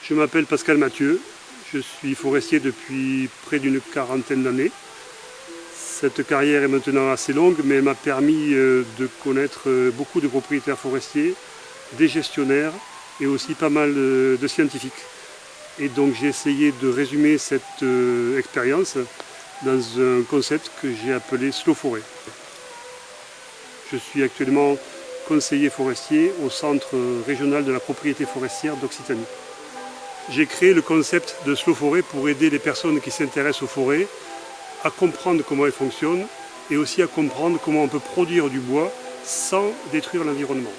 Je m'appelle Pascal Mathieu, je suis forestier depuis près d'une quarantaine d'années. Cette carrière est maintenant assez longue, mais elle m'a permis de connaître beaucoup de propriétaires forestiers, des gestionnaires et aussi pas mal de scientifiques. Et donc j'ai essayé de résumer cette expérience dans un concept que j'ai appelé Slow Forêt. Je suis actuellement conseiller forestier au Centre régional de la propriété forestière d'Occitanie. J'ai créé le concept de Slow Forêt pour aider les personnes qui s'intéressent aux forêts à comprendre comment elles fonctionnent et aussi à comprendre comment on peut produire du bois sans détruire l'environnement.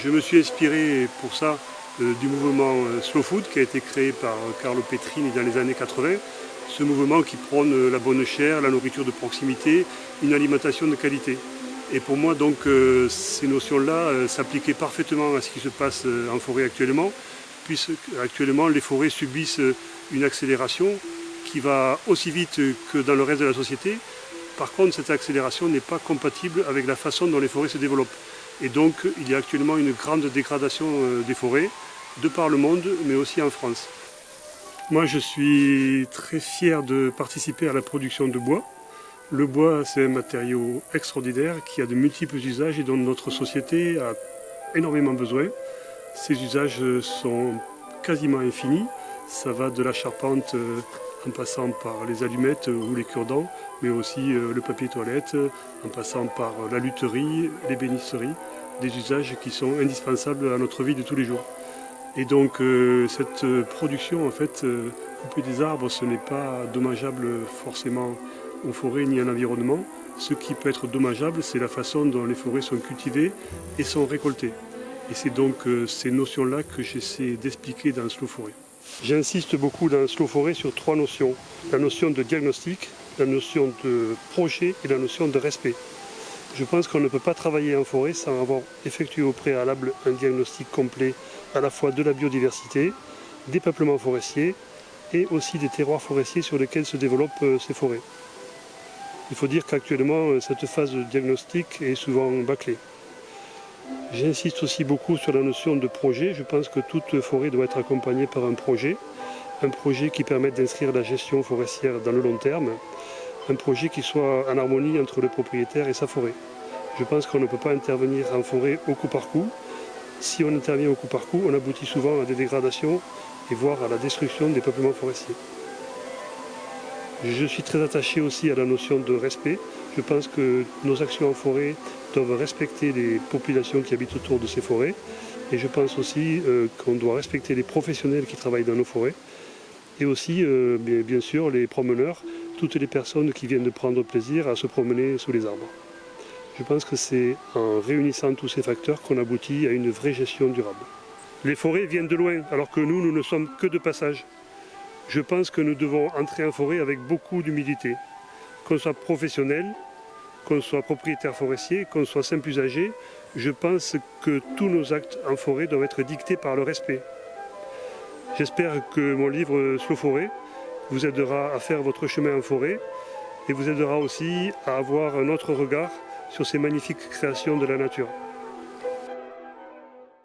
Je me suis inspiré pour ça du mouvement Slow Food qui a été créé par Carlo Petrini dans les années 80. Ce mouvement qui prône la bonne chère, la nourriture de proximité, une alimentation de qualité. Et pour moi, donc, ces notions-là s'appliquaient parfaitement à ce qui se passe en forêt actuellement, puisque actuellement les forêts subissent une accélération qui va aussi vite que dans le reste de la société. Par contre, cette accélération n'est pas compatible avec la façon dont les forêts se développent. Et donc, il y a actuellement une grande dégradation des forêts, de par le monde, mais aussi en France. Moi, je suis très fier de participer à la production de bois. Le bois, c'est un matériau extraordinaire qui a de multiples usages et dont notre société a énormément besoin. Ces usages sont quasiment infinis. Ça va de la charpente en passant par les allumettes ou les cure-dents, mais aussi le papier toilette, en passant par la lutherie, l'ébénisterie, des usages qui sont indispensables à notre vie de tous les jours. Et donc cette production, en fait, couper des arbres, ce n'est pas dommageable forcément aux forêts ni à l'environnement. Ce qui peut être dommageable, c'est la façon dont les forêts sont cultivées et sont récoltées. Et c'est donc ces notions-là que j'essaie d'expliquer dans Slow Forêt. J'insiste beaucoup dans Slow Forêt sur trois notions. La notion de diagnostic, la notion de projet et la notion de respect. Je pense qu'on ne peut pas travailler en forêt sans avoir effectué au préalable un diagnostic complet à la fois de la biodiversité, des peuplements forestiers et aussi des terroirs forestiers sur lesquels se développent ces forêts. Il faut dire qu'actuellement, cette phase de diagnostic est souvent bâclée. J'insiste aussi beaucoup sur la notion de projet. Je pense que toute forêt doit être accompagnée par un projet qui permette d'inscrire la gestion forestière dans le long terme, un projet qui soit en harmonie entre le propriétaire et sa forêt. Je pense qu'on ne peut pas intervenir en forêt au coup par coup. Si on intervient au coup par coup, on aboutit souvent à des dégradations et voire à la destruction des peuplements forestiers. Je suis très attaché aussi à la notion de respect. Je pense que nos actions en forêt doivent respecter les populations qui habitent autour de ces forêts. Et je pense aussi qu'on doit respecter les professionnels qui travaillent dans nos forêts. Et aussi, bien sûr, les promeneurs, toutes les personnes qui viennent de prendre plaisir à se promener sous les arbres. Je pense que c'est en réunissant tous ces facteurs qu'on aboutit à une vraie gestion durable. Les forêts viennent de loin, alors que nous ne sommes que de passage. Je pense que nous devons entrer en forêt avec beaucoup d'humilité. Qu'on soit professionnel, qu'on soit propriétaire forestier, qu'on soit simple usager, je pense que tous nos actes en forêt doivent être dictés par le respect. J'espère que mon livre Slow Forêt vous aidera à faire votre chemin en forêt et vous aidera aussi à avoir un autre regard sur ces magnifiques créations de la nature.